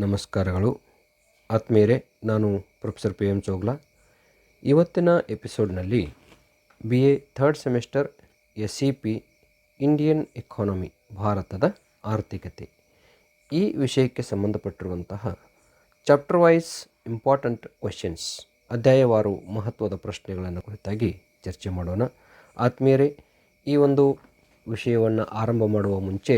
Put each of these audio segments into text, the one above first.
ನಮಸ್ಕಾರಗಳು ಆತ್ಮೀಯರೇ, ನಾನು ಪ್ರೊಫೆಸರ್ ಪಿ ಎಂ ಚೋಗ್ಲಾ. ಇವತ್ತಿನ ಎಪಿಸೋಡ್ನಲ್ಲಿ BA third semester SEP Indian economy, ಭಾರತದ ಆರ್ಥಿಕತೆ, ಈ ವಿಷಯಕ್ಕೆ ಸಂಬಂಧಪಟ್ಟಿರುವಂತಹ ಚಾಪ್ಟರ್ ವೈಸ್ ಇಂಪಾರ್ಟೆಂಟ್ ಕ್ವೆಶನ್ಸ್, ಅಧ್ಯಾಯವಾರು ಮಹತ್ವದ ಪ್ರಶ್ನೆಗಳನ್ನು ಕುರಿತಾಗಿ ಚರ್ಚೆ ಮಾಡೋಣ. ಆತ್ಮೀಯರೇ, ಈ ಒಂದು ವಿಷಯವನ್ನು ಆರಂಭ ಮಾಡುವ ಮುಂಚೆ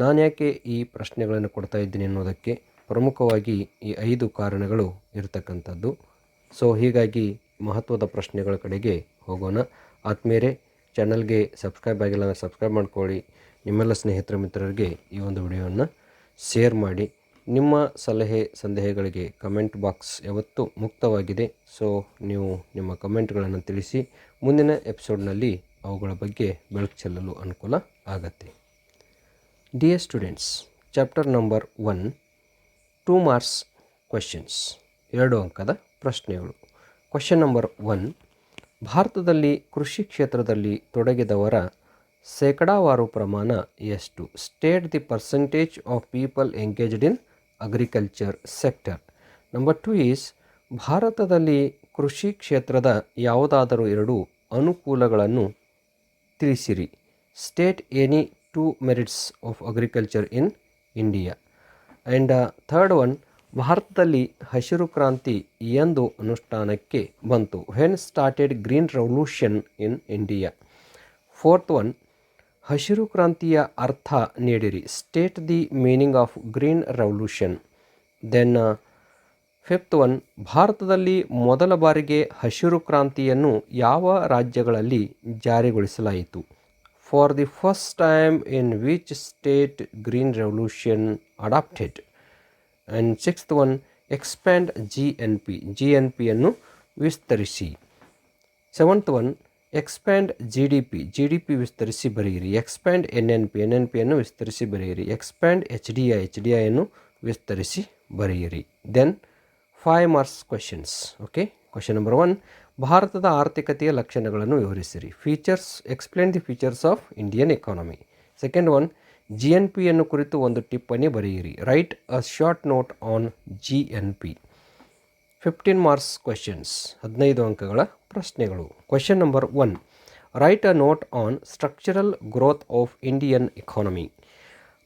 ನಾನು ಯಾಕೆ ಈ ಪ್ರಶ್ನೆಗಳನ್ನು ಕೊಡ್ತಾ ಇದ್ದೀನಿ ಅನ್ನೋದಕ್ಕೆ ಪ್ರಮುಖವಾಗಿ ಈ 5 ಕಾರಣಗಳು ಇರತಕ್ಕಂಥದ್ದು. ಹೀಗಾಗಿ ಮಹತ್ವದ ಪ್ರಶ್ನೆಗಳ ಕಡೆಗೆ ಹೋಗೋಣ. ಆತ್ಮೀಯರೇ, ಚಾನಲ್ಗೆ ಸಬ್ಸ್ಕ್ರೈಬ್ ಆಗಿಲ್ಲ ಅಂದರೆ ಸಬ್ಸ್ಕ್ರೈಬ್ ಮಾಡ್ಕೊಳ್ಳಿ. ನಿಮ್ಮೆಲ್ಲ ಸ್ನೇಹಿತರ ಮಿತ್ರರಿಗೆ ಈ ಒಂದು ವಿಡಿಯೋವನ್ನು ಶೇರ್ ಮಾಡಿ. ನಿಮ್ಮ ಸಲಹೆ ಸಂದೇಹಗಳಿಗೆ ಕಮೆಂಟ್ ಬಾಕ್ಸ್ ಯಾವತ್ತೂ ಮುಕ್ತವಾಗಿದೆ. ನೀವು ನಿಮ್ಮ ಕಮೆಂಟ್ಗಳನ್ನು ತಿಳಿಸಿ ಮುಂದಿನ ಎಪಿಸೋಡ್ನಲ್ಲಿ ಅವುಗಳ ಬಗ್ಗೆ ಬೆಳಕು ಚೆಲ್ಲಲು ಅನುಕೂಲ ಆಗತ್ತೆ. Dear students, chapter number 1, 2 marks questions, 2 ಅಂಕದ ಪ್ರಶ್ನೆಗಳು. ಕ್ವೆಶನ್ ನಂಬರ್ 1, ಭಾರತದಲ್ಲಿ ಕೃಷಿ ಕ್ಷೇತ್ರದಲ್ಲಿ ತೊಡಗಿದವರ ಶೇಕಡಾವಾರು ಪ್ರಮಾಣ ಎಷ್ಟು? State the percentage of people engaged in agriculture sector. Number 2 is, ಭಾರತದಲ್ಲಿ ಕೃಷಿ ಕ್ಷೇತ್ರದ ಯಾವುದಾದರೂ 2 ಅನುಕೂಲಗಳನ್ನು ತಿಳಿಸಿರಿ. State any 2 merits of agriculture in India. And third one, ಭಾರತದಲ್ಲಿ ಹಸಿರು ಕ್ರಾಂತಿ ಎಂದು ಅನುಷ್ಠಾನಕ್ಕೆ ಬಂತು? When started green revolution in India. Fourth one, ಹಸಿರು ಕ್ರಾಂತಿಯ ಅರ್ಥ ನೀಡಿರಿ. State the meaning of green revolution. Then fifth one, ಭಾರತದಲ್ಲಿ ಮೊದಲ ಬಾರಿಗೆ ಹಸಿರು ಕ್ರಾಂತಿಯನ್ನು ಯಾವ ರಾಜ್ಯಗಳಲ್ಲಿ ಜಾರಿಗೊಳಿಸಲಾಯಿತು? For the first time in which state green revolution adapted? And sixth one, expand GNP. GNPಯನ್ನು ವಿಸ್ತರಿಸಿ. ಸೆವೆಂತ್ ಒನ್, ಎಕ್ಸ್ಪ್ಯಾಂಡ್ GDP ವಿಸ್ತರಿಸಿ ಬರೆಯಿರಿ. ಎಕ್ಸ್ಪ್ಯಾಂಡ್ NNPಯನ್ನು ವಿಸ್ತರಿಸಿ ಬರೆಯಿರಿ. ಎಕ್ಸ್ಪ್ಯಾಂಡ್ HDIಯನ್ನು ವಿಸ್ತರಿಸಿ ಬರೆಯಿರಿ. Then 5 marks questions. Okay, question number 1, ಭಾರತದ ಆರ್ಥಿಕತೆಯ ಲಕ್ಷಣಗಳನ್ನು ವಿವರಿಸಿರಿ. Features, explain the features of Indian economy. Second one, GNPಯನ್ನು ಕುರಿತು ಒಂದು ಟಿಪ್ಪಣಿ ಬರೆಯಿರಿ. Write a short note on GNP. 15 marks questions, 15 ಅಂಕಗಳ ಪ್ರಶ್ನೆಗಳು. Question number 1, write a note on structural growth of Indian economy.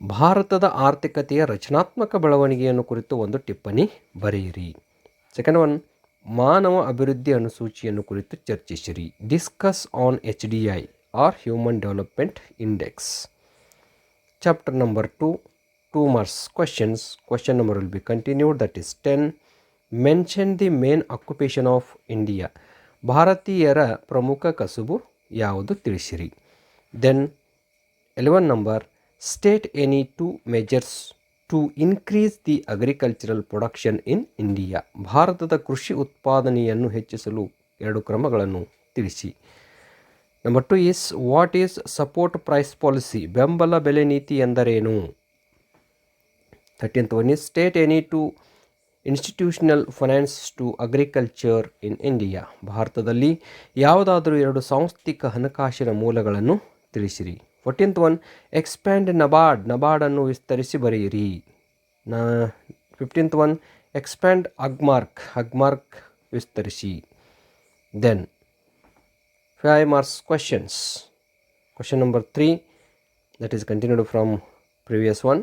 ಭಾರತದ ಆರ್ಥಿಕತೆಯ ರಚನಾತ್ಮಕ ಬೆಳವಣಿಗೆಯನ್ನು ಕುರಿತು ಒಂದು ಟಿಪ್ಪಣಿ ಬರೆಯಿರಿ. ಸೆಕೆಂಡ್ ಒನ್, ಮಾನವ ಅಭಿವೃದ್ಧಿ ಅನುಸೂಚಿಯನ್ನು ಕುರಿತು ಚರ್ಚಿಸಿರಿ. Discuss on HDI or human development index. Chapter number 2, 2 marks questions. Question number will be continued, that is 10. Mention the main occupation of India. ಭಾರತೀಯರ ಪ್ರಮುಖ ಕಸುಬು ಯಾವುದು? ತಿಳಿಸಿರಿ. Then 11 number, state any 2 measures to increase the agricultural production in India. ಭಾರತದ ಕೃಷಿ ಉತ್ಪಾದನೆಯನ್ನು ಹೆಚ್ಚಿಸಲು 2 ಕ್ರಮಗಳನ್ನು ತಿಳಿಸಿ. Number 2 is, what is support price policy. ಬೆಂಬಲ ಬೆಲೆ ನೀತಿ ಎಂದರೇನು? 13th one is, state any 2 institutional finance to agriculture in India. ಭಾರತದಲ್ಲಿ ಯಾವುದಾದರೂ 2 ಸಾಂಸ್ಥಿಕ ಹಣಕಾಸಿನ ಮೂಲಗಳನ್ನು ತಿಳಿಸಿರಿ. 14th one, expand NABARD. ನಬಾರ್ಡನ್ನು ವಿಸ್ತರಿಸಿ ಬರೆಯಿರಿ. 15th ಒನ್, ಎಕ್ಸ್ಪ್ಯಾಂಡ್ ಅಗ್ಮಾರ್ಕ್ ವಿಸ್ತರಿಸಿ. Then 5 marks questions. Question number 3, that is continued from previous one.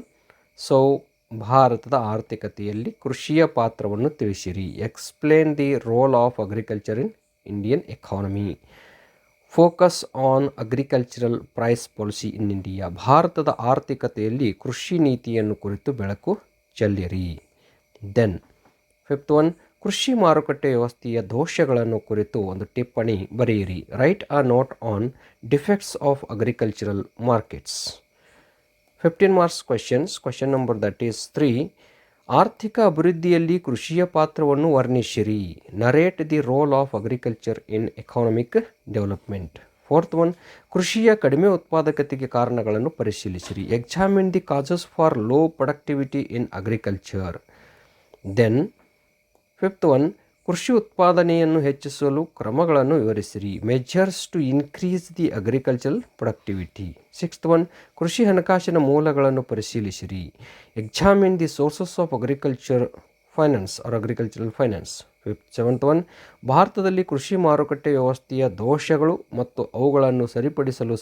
ಭಾರತದ ಆರ್ಥಿಕತೆಯಲ್ಲಿ ಕೃಷಿಯ ಪಾತ್ರವನ್ನು ತಿಳಿಸಿರಿ. Explain the role of agriculture in Indian economy. Focus on agricultural price policy in India. ಭಾರತದ ಆರ್ಥಿಕತೆಯಲ್ಲಿ ಕೃಷಿ ನೀತಿಯನ್ನು ಕುರಿತು ಬೆಳಕು ಚೆಲ್ಲಿರಿ. ದೆನ್ 5th ಒನ್, ಕೃಷಿ ಮಾರುಕಟ್ಟೆ ವ್ಯವಸ್ಥೆಯ ದೋಷಗಳನ್ನು ಕುರಿತು ಒಂದು ಟಿಪ್ಪಣಿ ಬರೆಯಿರಿ. Write a note on defects of agricultural markets. 15 marks questions. Question number that is 3, ಆರ್ಥಿಕ ಅಭಿವೃದ್ಧಿಯಲ್ಲಿ ಕೃಷಿಯ ಪಾತ್ರವನ್ನು ವರ್ಣಿಸಿರಿ. Narrate the role of agriculture in economic development. 4th one, ಕೃಷಿಯ ಕಡಿಮೆ ಉತ್ಪಾದಕತೆಗೆ ಕಾರಣಗಳನ್ನು ಪರಿಶೀಲಿಸಿರಿ. Examine the causes for low productivity in agriculture. Then 5th one, ಕೃಷಿ ಉತ್ಪಾದನೆಯನ್ನು ಹೆಚ್ಚಿಸಲು ಕ್ರಮಗಳನ್ನು ವಿವರಿಸಿರಿ. Measures to increase the agricultural productivity. 6th one, ಕೃಷಿ ಹಣಕಾಸಿನ ಮೂಲಗಳನ್ನು ಪರಿಶೀಲಿಸಿರಿ. Examine the sources of agriculture finance or agricultural finance. 7th one, ಭಾರತದಲ್ಲಿ ಕೃಷಿ ಮಾರುಕಟ್ಟೆ ವ್ಯವಸ್ಥೆಯ ದೋಷಗಳು ಮತ್ತು ಅವುಗಳನ್ನು ಸರಿಪಡಿಸಲು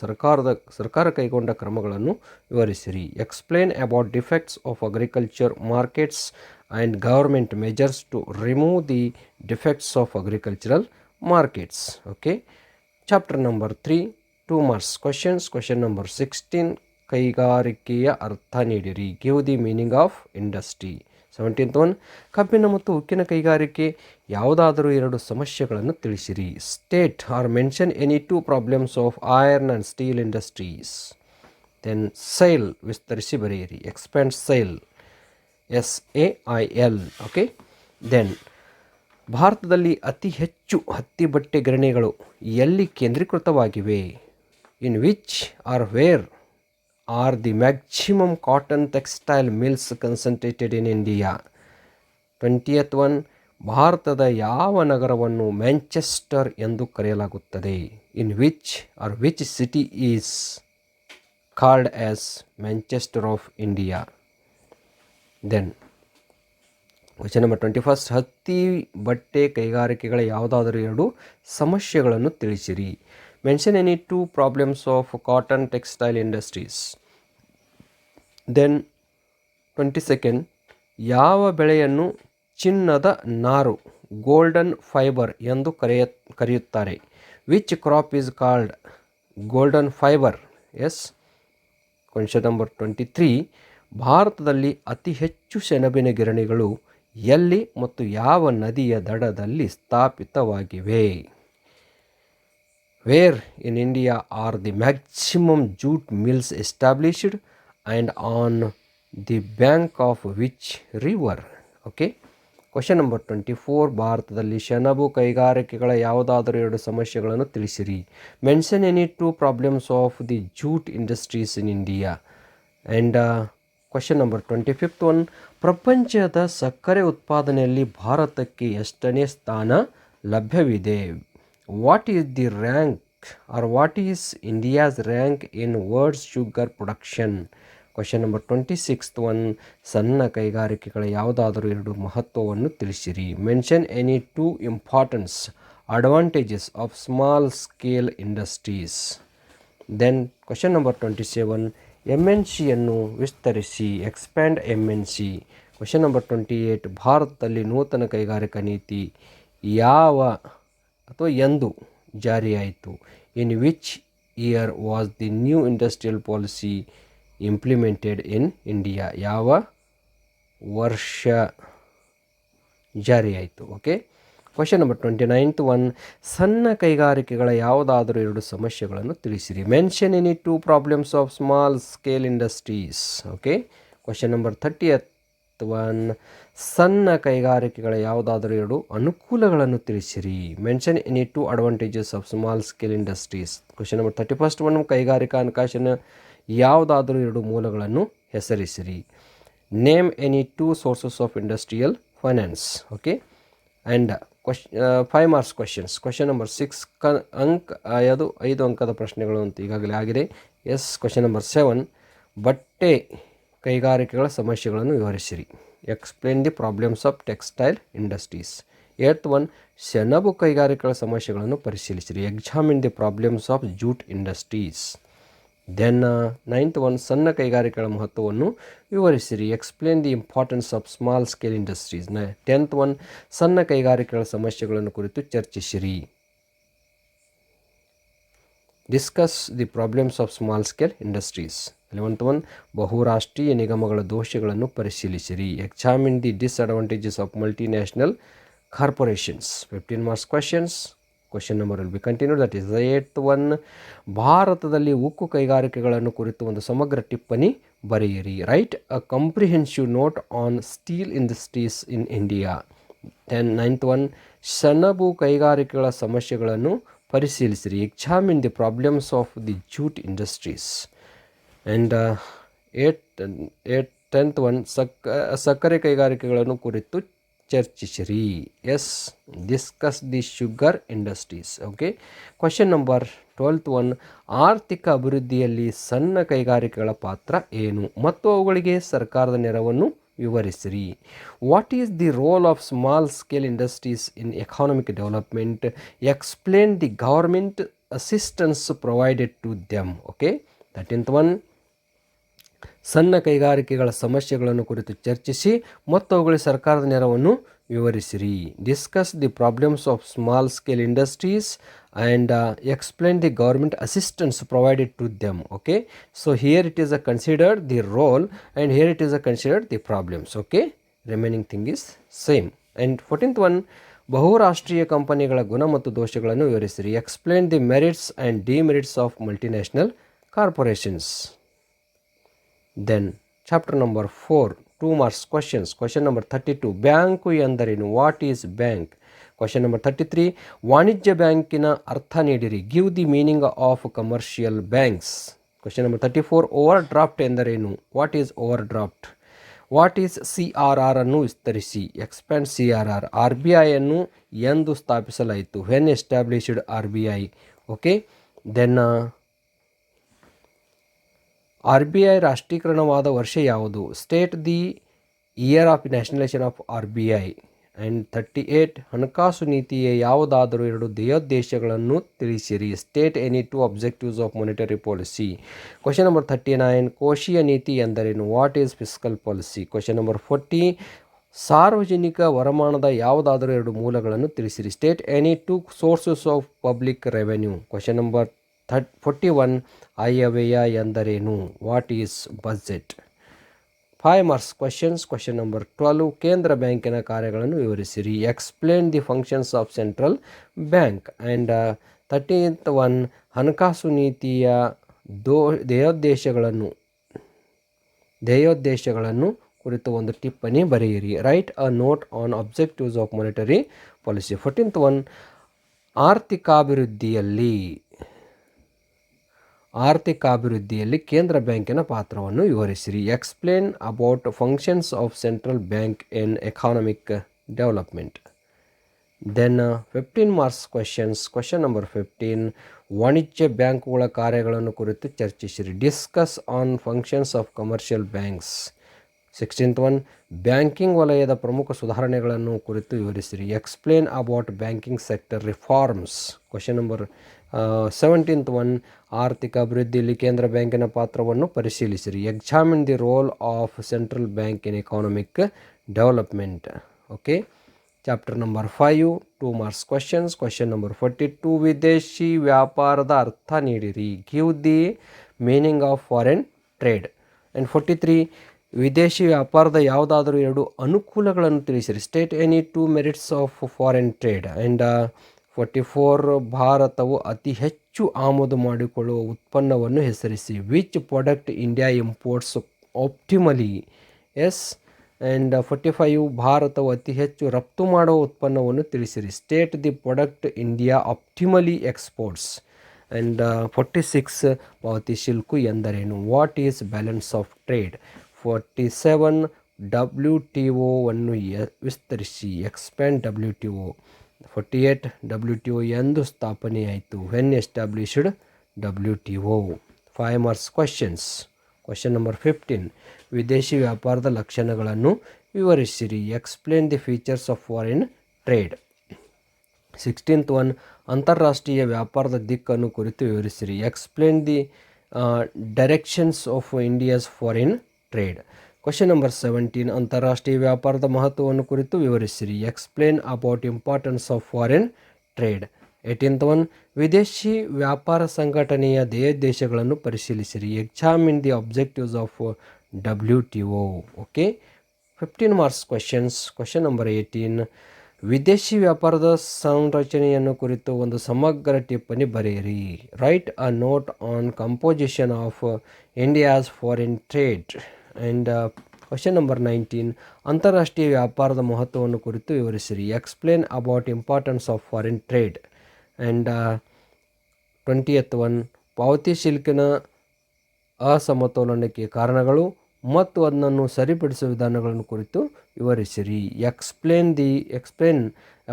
ಸರ್ಕಾರ ಕೈಗೊಂಡ ಕ್ರಮಗಳನ್ನು ವಿವರಿಸಿರಿ. Explain about defects of agriculture markets and government measures to remove the defects of agricultural markets. Okay, chapter number 3, 2 marks questions. Question number 16, ಕೈಗಾರಿಕೆಯ ಅರ್ಥ ನೀಡಿರಿ. Give the meaning of industry. 17th one, ಕಬ್ಬಿನ ಮತ್ತು ಉಕ್ಕಿನ ಕೈಗಾರಿಕೆ ಯಾವುದಾದರೂ 2 ಸಮಸ್ಯೆಗಳನ್ನು ತಿಳಿಸಿರಿ. State or mention any 2 problems of iron and steel industries. Then SAIL, ವಿಸ್ತರಿಸಿ ಬರೆಯಿರಿ. Expand SAIL, SAIL. Okay, then ಭಾರತದಲ್ಲಿ ಅತಿ ಹೆಚ್ಚು ಹತ್ತಿ ಬಟ್ಟೆ ಗಿರಣಿಗಳು ಎಲ್ಲಿ ಕೇಂದ್ರೀಕೃತವಾಗಿವೆ? In which are where are the maximum cotton textile mills concentrated in India? 20th one, ಭಾರತದ ಯಾವ ನಗರವನ್ನು ಮ್ಯಾಂಚೆಸ್ಟರ್ ಎಂದು ಕರೆಯಲಾಗುತ್ತದೆ? In which city is called as Manchester of India? Then question number 21, ಹತ್ತಿ ಬಟ್ಟೆ ಕೈಗಾರಿಕೆಗಳ ಯಾವುದಾದರೂ 2 ಸಮಸ್ಯೆಗಳನ್ನು ತಿಳಿಸಿರಿ. Mention any 2 problems of cotton textile industries. Then 22nd, ಯಾವ ಬೆಳೆಯನ್ನು ಚಿನ್ನದ ನಾರು ಗೋಲ್ಡನ್ ಫೈಬರ್ ಎಂದು ಕರೆಯುತ್ತಾರೆ? Which crop is called golden fibre? Yes. Question number 23, ಭಾರತದಲ್ಲಿ ಅತಿ ಹೆಚ್ಚು ಸೆಣಬಿನ ಗಿರಣಿಗಳು ಎಲ್ಲಿ ಮತ್ತು ಯಾವ ನದಿಯ ದಡದಲ್ಲಿ ಸ್ಥಾಪಿತವಾಗಿವೆ? Where in India are the maximum jute mills established and on the bank of which river? Okay. Question number 24, ಭಾರತದಲ್ಲಿ ಸೆಣಬು ಕೈಗಾರಿಕೆಗಳ ಯಾವುದಾದರೂ 2 ಸಮಸ್ಯೆಗಳನ್ನು ತಿಳಿಸಿರಿ. Mention any 2 problems of the jute industries in India. And question number 25th one, ಪ್ರಪಂಚದ ಸಕ್ಕರೆ ಉತ್ಪಾದನೆಯಲ್ಲಿ ಭಾರತಕ್ಕೆ ಎಷ್ಟನೇ ಸ್ಥಾನ ಲಭ್ಯವಿದೆ? What is the rank or what is India's rank in world sugar production? Question number 26th one, ಸಣ್ಣ ಕೈಗಾರಿಕೆಗಳ ಯಾವುದಾದರೂ 2 ಮಹತ್ವವನ್ನು ತಿಳಿಸಿರಿ. Mention any 2 importance advantages of small scale industries. Then question number 27, MNCಯನ್ನು ವಿಸ್ತರಿಸಿ. Expand MNC. ಕ್ವೆಶ್ಚನ್ ನಂಬರ್ 28, ಭಾರತದಲ್ಲಿ ನೂತನ ಕೈಗಾರಿಕಾ ನೀತಿ ಎಂದು ಜಾರಿಯಾಯಿತು? In which year was the new industrial policy implemented in India? ಯಾವ ವರ್ಷ ಜಾರಿಯಾಯಿತು? Okay. Question number 29th one, ಸಣ್ಣ ಕೈಗಾರಿಕೆಗಳ ಯಾವುದಾದರೂ 2 ಸಮಸ್ಯೆಗಳನ್ನು ತಿಳಿಸಿರಿ. Mention any 2 problems of small scale industries. Okay. Question number 30th one, ಸಣ್ಣ ಕೈಗಾರಿಕೆಗಳ ಯಾವುದಾದರೂ 2 ಅನುಕೂಲಗಳನ್ನು ತಿಳಿಸಿರಿ. Mention any 2 advantages of small scale industries. Question number 31st one, ಕೈಗಾರಿಕಾ ಹಣಕಾಸಿನ ಯಾವುದಾದರೂ 2 ಮೂಲಗಳನ್ನು ಹೆಸರಿಸಿರಿ. Name any 2 sources of industrial finance. Okay. And 5 marks questions. Question number 6 5 ಅಂಕದ ಪ್ರಶ್ನೆಗಳು ಅಂತ ಈಗಾಗಲೇ ಆಗಿದೆ. ಎಸ್. ಕ್ವೆಶ್ಚನ್ ನಂಬರ್ 7, ಬಟ್ಟೆ ಕೈಗಾರಿಕೆಗಳ ಸಮಸ್ಯೆಗಳನ್ನು ವಿವರಿಸಿರಿ. Explain the problems of textile industries. 8th one, ಸೆಣಬು ಕೈಗಾರಿಕೆಗಳ ಸಮಸ್ಯೆಗಳನ್ನು ಪರಿಶೀಲಿಸಿರಿ. Examine the problems of jute industries. Then 9th one, ಸಣ್ಣ ಕೈಗಾರಿಕೆಗಳ ಮಹತ್ವವನ್ನು ವಿವರಿಸಿರಿ. Explain the importance of small scale industries. 10th one, ಸಣ್ಣ ಕೈಗಾರಿಕೆಗಳ ಸಮಸ್ಯೆಗಳನ್ನು ಕುರಿತು ಚರ್ಚಿಸಿರಿ. Discuss the problems of small scale industries. 11th one, ಬಹುರಾಷ್ಟ್ರೀಯ ನಿಗಮಗಳ ದೋಷಗಳನ್ನು ಪರಿಶೀಲಿಸಿರಿ. Examine the disadvantages of multinational corporations. 15 marks questions. Question number will be continued. That is 8th one, ಭಾರತದಲ್ಲಿ ಉಕ್ಕು ಕೈಗಾರಿಕೆಗಳನ್ನು ಕುರಿತು ಒಂದು ಸಮಗ್ರ ಟಿಪ್ಪಣಿ ಬರೆಯಿರಿ. Write a comprehensive note on steel industries in India. 9th one, ಸೆಣಬು ಕೈಗಾರಿಕೆಗಳ ಸಮಸ್ಯೆಗಳನ್ನು ಪರಿಶೀಲಿಸಿರಿ. Examine the problems of the jute industries. And 10th one, ಸಕ್ಕರೆ ಕೈಗಾರಿಕೆಗಳನ್ನು ಕುರಿತು ಚರ್ಚಿಸಿರಿ. Yes, discuss the sugar industries. Okay, question number 12 ಆರ್ಥಿಕ ಅಭಿವೃದ್ಧಿಯಲ್ಲಿ ಸಣ್ಣ ಕೈಗಾರಿಕೆಗಳ ಪಾತ್ರ ಏನು ಮತ್ತು ಅವುಗಳಿಗೆ ಸರ್ಕಾರದ ನೆರವನ್ನು ವಿವರಿಸಿರಿ. What is the role of small scale industries in economic development? Explain the government assistance provided to them. Okay, 13th one ಸಣ್ಣ ಕೈಗಾರಿಕೆಗಳ ಸಮಸ್ಯೆಗಳನ್ನು ಕುರಿತು ಚರ್ಚಿಸಿ ಮತ್ತು ಅವುಗಳಿಗೆ ಸರ್ಕಾರದ ನೆರವನ್ನು ವಿವರಿಸಿರಿ. Discuss the problems of small scale industries and explain the government assistance provided to them. Okay, so here it is a considered the role and here it is a considered the problems. Okay, remaining thing is same. And 14th one ಬಹುರಾಷ್ಟ್ರೀಯ ಕಂಪನಿಗಳ ಗುಣ ಮತ್ತು ದೋಷಗಳನ್ನು ವಿವರಿಸಿರಿ. Explain the merits and demerits of multinational corporations. Then chapter number 4 2 marks questions. Question number 32 ಬ್ಯಾಂಕು ಎಂದರೇನು? What is bank? Question number 33 ವಾಣಿಜ್ಯ ಬ್ಯಾಂಕಿನ ಅರ್ಥ ನೀಡಿರಿ. Give the meaning of commercial banks. Question number 34 overdraft ಎಂದರೇನು? What is overdraft? What is CRR ಅನ್ನು ವಿಸ್ತರಿಸಿ. Expand CRR. RBI ಅನ್ನು ಎಂದು ಸ್ಥಾಪಿಸಲಾಯಿತು? When established RBI. Okay, then RBI ರಾಷ್ಟ್ರೀಕರಣವಾದ ವರ್ಷ ಯಾವುದು? State the year of nationalisation of RBI. And 38 ಹಣಕಾಸು ನೀತಿಯ ಯಾವುದಾದರೂ 2 ಧ್ಯೇಯೋದ್ದೇಶಗಳನ್ನು ತಿಳಿಸಿರಿ. State any 2 objectives of monetary policy. Question number 39 ಕೋಶೀಯ ನೀತಿ ಎಂದರೇನು? What is fiscal policy? Question number 40 ಸಾರ್ವಜನಿಕ ವರಮಾನದ ಯಾವುದಾದರೂ 2 ಮೂಲಗಳನ್ನು ತಿಳಿಸಿರಿ. State any 2 sources of public revenue. Question number 41 ಆಯವ್ಯಯ ಎಂದರೇನು? What is budget? 5 marks questions. Question number 12 ಕೇಂದ್ರ ಬ್ಯಾಂಕಿನ ಕಾರ್ಯಗಳನ್ನು ವಿವರಿಸಿರಿ. Explain the functions of central bank. And 13th one ಹಣಕಾಸು ನೀತಿಯ ಧ್ಯೇಯೋದ್ದೇಶಗಳನ್ನು ಕುರಿತು ಒಂದು ಟಿಪ್ಪಣಿ ಬರೆಯಿರಿ. Write a note on objectives of monetary policy. 14th one ಆರ್ಥಿಕಾಭಿವೃದ್ಧಿಯಲ್ಲಿ ಕೇಂದ್ರ ಬ್ಯಾಂಕಿನ ಪಾತ್ರವನ್ನು ವಿವರಿಸಿರಿ. Explain about functions of central bank in economic development. Then 15 marks questions. Question number 15 ವಾಣಿಜ್ಯ ಬ್ಯಾಂಕುಗಳ ಕಾರ್ಯಗಳನ್ನು ಕುರಿತು ಚರ್ಚಿಸಿರಿ. Discuss on functions of commercial banks. 16th one banking ವಲಯದ ಪ್ರಮುಖ ಸುಧಾರಣೆಗಳನ್ನು ಕುರಿತು ವಿವರಿಸಿರಿ. Explain about banking sector reforms. Question number 17th one ಆರ್ಥಿಕ ಅಭಿವೃದ್ಧಿಯಲ್ಲಿ ಕೇಂದ್ರ ಬ್ಯಾಂಕಿನ ಪಾತ್ರವನ್ನು ಪರಿಶೀಲಿಸಿರಿ. Examine the role of central bank in economic development. Okay, chapter number 5 2 marks questions. Question number 42 ವಿದೇಶಿ ವ್ಯಾಪಾರದ ಅರ್ಥ ನೀಡಿರಿ. Give the meaning of foreign trade. And 43 ವಿದೇಶಿ ವ್ಯಾಪಾರದ ಯಾವುದಾದರೂ 2 ಅನುಕೂಲಗಳನ್ನು ತಿಳಿಸಿರಿ. State any 2 merits of foreign trade. And 44 ಭಾರತವು ಅತಿ ಹೆಚ್ಚು ಆಮದು ಮಾಡಿಕೊಳ್ಳುವ ಉತ್ಪನ್ನವನ್ನು ಹೆಸರಿಸಿ. Which product India imports optimally? Yes. And 45 ಭಾರತವು ಅತಿ ಹೆಚ್ಚು ರಫ್ತು ಮಾಡುವ ಉತ್ಪನ್ನವನ್ನು ತಿಳಿಸಿರಿ. State the product India optimally exports. And 46 ಪಾವತಿ ಶಿಲ್ಕು ಎಂದರೇನು? What is balance of trade? 47 WTO ವನ್ನು ವಿಸ್ತರಿಸಿ. Expand WTO. 48 WTO ಎಂದು ಸ್ಥಾಪನೆಯಾಯಿತು? When established WTO. 5 marks questions. Question number 15 ವಿದೇಶಿ ವ್ಯಾಪಾರದ ಲಕ್ಷಣಗಳನ್ನು ವಿವರಿಸಿರಿ. Explain the features of foreign trade. 16th one ಅಂತಾರಾಷ್ಟ್ರೀಯ ವ್ಯಾಪಾರದ ದಿಕ್ಕನ್ನು ಕುರಿತು ವಿವರಿಸಿರಿ. Explain the directions of India's foreign trade. Question number 17 ಅಂತಾರಾಷ್ಟ್ರೀಯ ವ್ಯಾಪಾರದ ಮಹತ್ವವನ್ನು ಕುರಿತು ವಿವರಿಸಿರಿ. Explain about importance of foreign trade. 18th one ವಿದೇಶಿ ವ್ಯಾಪಾರ ಸಂಘಟನೆಯ ಧ್ಯೇಯೋದ್ದೇಶಗಳನ್ನು ಪರಿಶೀಲಿಸಿರಿ. Examine the objectives of WTO. Okay, 15 marks questions. Question number 18 ವಿದೇಶಿ ವ್ಯಾಪಾರದ ಸಂರಚನೆಯನ್ನು ಕುರಿತು ಒಂದು ಸಮಗ್ರ ಟಿಪ್ಪಣಿ ಬರೆಯಿರಿ. Write a note on composition of India's foreign trade. And question number 19 ಅಂತಾರಾಷ್ಟ್ರೀಯ ವ್ಯಾಪಾರದ ಮಹತ್ವವನ್ನು ಕುರಿತು ವಿವರಿಸಿರಿ. Explain about importance of foreign trade. And 20th one ಪಾವತಿ ಶಿಲ್ಕಿನ ಅಸಮತೋಲನಕ್ಕೆ ಕಾರಣಗಳು. ಮತ್ತು ಅದನ್ನು ಸರಿಪಡಿಸುವ ವಿಧಾನಗಳನ್ನು ಕುರಿತು ವಿವರಿಸಿರಿ. Explain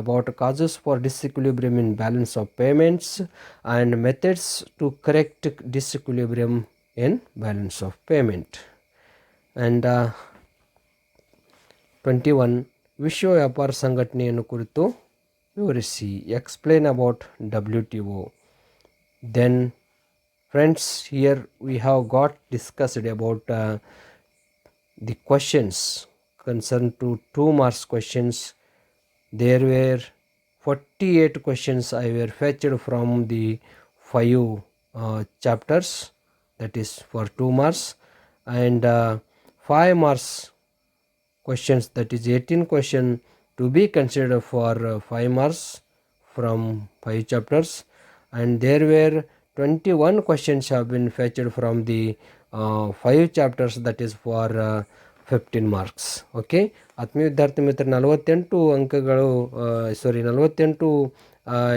about causes for disequilibrium in balance of payments and methods to correct disequilibrium in balance of payment. And 21 ವಿಶ್ವ ವ್ಯಾಪಾರ ಸಂಘಟನೆಯನ್ನು ಕುರಿತು ವಿವರಿಸಿ. Explain about WTO. Then friends, here we have got discussed about the questions concerned to 2 marks questions. There were 48 questions I were fetched from the 5 chapters, that is for 2 marks, and 5 marks questions, that is 18 question to be considered for 5 marks from 5 chapters, and there were 21 questions have been fetched from the 5 chapters, that is for 15 marks. Okay, ಆತ್ಮೀಯ ವಿದ್ಯಾರ್ಥಿ ಮಿತ್ರ, 48 ಅಂಕಗಳು 48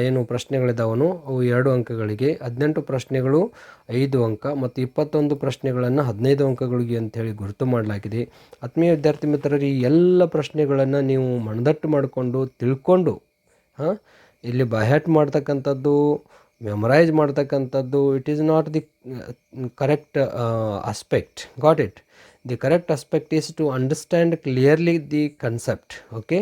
ಏನು ಪ್ರಶ್ನೆಗಳಿದ್ದಾವನು ಅವು 2 ಅಂಕಗಳಿಗೆ, 18 ಪ್ರಶ್ನೆಗಳು 5 ಅಂಕ ಮತ್ತು 21 ಪ್ರಶ್ನೆಗಳನ್ನು 15 ಅಂಕಗಳಿಗೆ ಅಂಥೇಳಿ ಗುರುತು ಮಾಡಲಾಗಿದೆ. ಆತ್ಮೀಯ ವಿದ್ಯಾರ್ಥಿ ಮಿತ್ರರು, ಈ ಎಲ್ಲ ಪ್ರಶ್ನೆಗಳನ್ನು ನೀವು ಮನದಟ್ಟು ಮಾಡಿಕೊಂಡು ತಿಳ್ಕೊಂಡು ಇಲ್ಲಿ ಬೈಹ್ಯಾಟ್ ಮಾಡ್ತಕ್ಕಂಥದ್ದು, ಮೆಮರೈಸ್ ಮಾಡ್ತಕ್ಕಂಥದ್ದು, it is not the correct aspect. Got it? The correct aspect is to understand clearly the concept. Okay,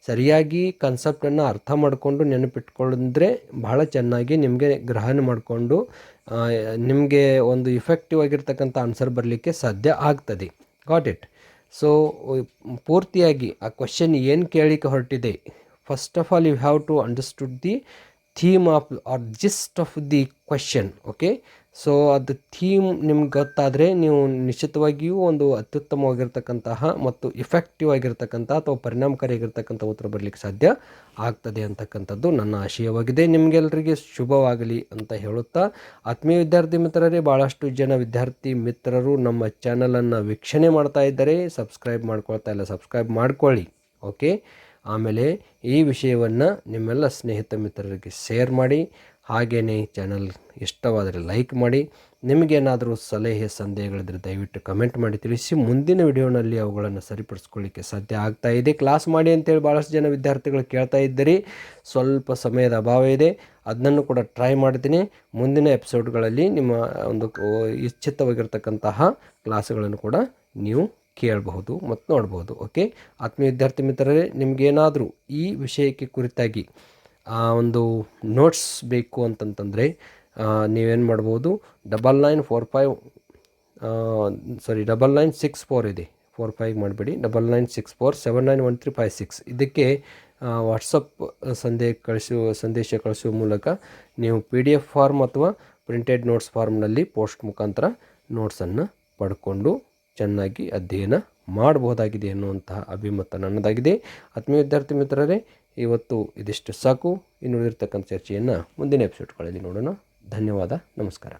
ಸರಿಯಾಗಿ ಕನ್ಸೆಪ್ಟನ್ನು ಅರ್ಥ ಮಾಡಿಕೊಂಡು ನೆನಪಿಟ್ಕೊಂಡ್ರೆ ಬಹಳ ಚೆನ್ನಾಗಿ ನಿಮಗೆ ಗ್ರಹಣ ಮಾಡಿಕೊಂಡು ನಿಮಗೆ ಒಂದು ಇಫೆಕ್ಟಿವ್ ಆಗಿರ್ತಕ್ಕಂಥ ಆನ್ಸರ್ ಬರಲಿಕ್ಕೆ ಸಾಧ್ಯ ಆಗ್ತದೆ. Got it? ಸೊ ಪೂರ್ತಿಯಾಗಿ ಆ ಕ್ವಶನ್ ಏನು ಕೇಳಲಿಕ್ಕೆ ಹೊರಟಿದೆ, first of all you have to understood the theme of or gist of the question. Okay, so ಅದು ಥೀಮ್ ನಿಮ್ಗೆ ಗೊತ್ತಾದರೆ ನೀವು ನಿಶ್ಚಿತವಾಗಿಯೂ ಒಂದು ಅತ್ಯುತ್ತಮವಾಗಿರ್ತಕ್ಕಂತಹ ಮತ್ತು ಇಫೆಕ್ಟಿವ್ ಆಗಿರ್ತಕ್ಕಂಥ ಅಥವಾ ಪರಿಣಾಮಕಾರಿಯಾಗಿರ್ತಕ್ಕಂಥ ಉತ್ತರ ಬರಲಿಕ್ಕೆ ಸಾಧ್ಯ ಆಗ್ತದೆ ಅಂತಕ್ಕಂಥದ್ದು ನನ್ನ ಆಶಯವಾಗಿದೆ. ನಿಮಗೆಲ್ಲರಿಗೆ ಶುಭವಾಗಲಿ ಅಂತ ಹೇಳುತ್ತಾ, ಆತ್ಮೀಯ ವಿದ್ಯಾರ್ಥಿ ಮಿತ್ರರೇ, ಭಾಳಷ್ಟು ಜನ ವಿದ್ಯಾರ್ಥಿ ಮಿತ್ರರು ನಮ್ಮ ಚಾನಲನ್ನು ವೀಕ್ಷಣೆ ಮಾಡ್ತಾ ಇದ್ದಾರೆ, ಸಬ್ಸ್ಕ್ರೈಬ್ ಮಾಡ್ಕೊಳ್ತಾ ಇಲ್ಲ, ಸಬ್ಸ್ಕ್ರೈಬ್ ಮಾಡ್ಕೊಳ್ಳಿ. ಓಕೆ, ಆಮೇಲೆ ಈ ವಿಷಯವನ್ನು ನಿಮ್ಮೆಲ್ಲ ಸ್ನೇಹಿತ ಮಿತ್ರರಿಗೆ ಶೇರ್ ಮಾಡಿ. ಹಾಗೆಯೇ ಚಾನಲ್ ಇಷ್ಟವಾದರೆ ಲೈಕ್ ಮಾಡಿ. ನಿಮಗೇನಾದರೂ ಸಲಹೆ ಸಂದೇಹಗಳಿದ್ದರೆ ದಯವಿಟ್ಟು ಕಮೆಂಟ್ ಮಾಡಿ ತಿಳಿಸಿ. ಮುಂದಿನ ವಿಡಿಯೋನಲ್ಲಿ ಅವುಗಳನ್ನು ಸರಿಪಡಿಸ್ಕೊಳ್ಳಿಕ್ಕೆ ಸಾಧ್ಯ ಆಗ್ತಾ ಇದೆ. ಕ್ಲಾಸ್ ಮಾಡಿ ಅಂತೇಳಿ ಭಾಳಷ್ಟು ಜನ ವಿದ್ಯಾರ್ಥಿಗಳು ಕೇಳ್ತಾ ಇದ್ದೀರಿ. ಸ್ವಲ್ಪ ಸಮಯದ ಅಭಾವ ಇದೆ, ಅದನ್ನು ಕೂಡ ಟ್ರೈ ಮಾಡ್ತೀನಿ. ಮುಂದಿನ ಎಪಿಸೋಡ್ಗಳಲ್ಲಿ ನಿಮ್ಮ ಒಂದು ಇಚ್ಛಿತವಾಗಿರ್ತಕ್ಕಂತಹ ಕ್ಲಾಸ್ಗಳನ್ನು ಕೂಡ ನೀವು ಕೇಳಬಹುದು ಮತ್ತು ನೋಡ್ಬೋದು. ಓಕೆ, ಆತ್ಮೀಯ ವಿದ್ಯಾರ್ಥಿ ಮಿತ್ರರೇ, ನಿಮಗೇನಾದರೂ ಈ ವಿಷಯಕ್ಕೆ ಕುರಿತಾಗಿ ಒಂದು ನೋಟ್ಸ್ ಬೇಕು ಅಂತಂತಂದರೆ ನೀವೇನು ಮಾಡ್ಬೋದು, 9964 ಇದೆ, 45 ಮಾಡಬೇಡಿ, 9964791356 ಇದಕ್ಕೆ ವಾಟ್ಸಪ್ ಸಂದೇಶ ಕಳಿಸುವ ಮೂಲಕ ನೀವು PDF ಫಾರ್ಮ್ ಅಥವಾ ಪ್ರಿಂಟೆಡ್ ನೋಟ್ಸ್ ಫಾರ್ಮ್ನಲ್ಲಿ ಪೋಸ್ಟ್ ಮುಖಾಂತರ ನೋಟ್ಸನ್ನು ಪಡ್ಕೊಂಡು ಚೆನ್ನಾಗಿ ಅಧ್ಯಯನ ಮಾಡಬಹುದಾಗಿದೆ ಎನ್ನುವಂತಹ ಅಭಿಮತ ನನ್ನದಾಗಿದೆ. ಆತ್ಮೀಯ ವಿದ್ಯಾರ್ಥಿ ಮಿತ್ರರೇ, ಇವತ್ತು ಇದಿಷ್ಟು ಸಾಕು. ಇನ್ನು ಉಳಿದಿರ್ತಕ್ಕಂಥ ಚರ್ಚೆಯನ್ನು ಮುಂದಿನ ಎಪಿಸೋಡ್ಗಳಲ್ಲಿ ನೋಡೋಣ. ಧನ್ಯವಾದ, ನಮಸ್ಕಾರ.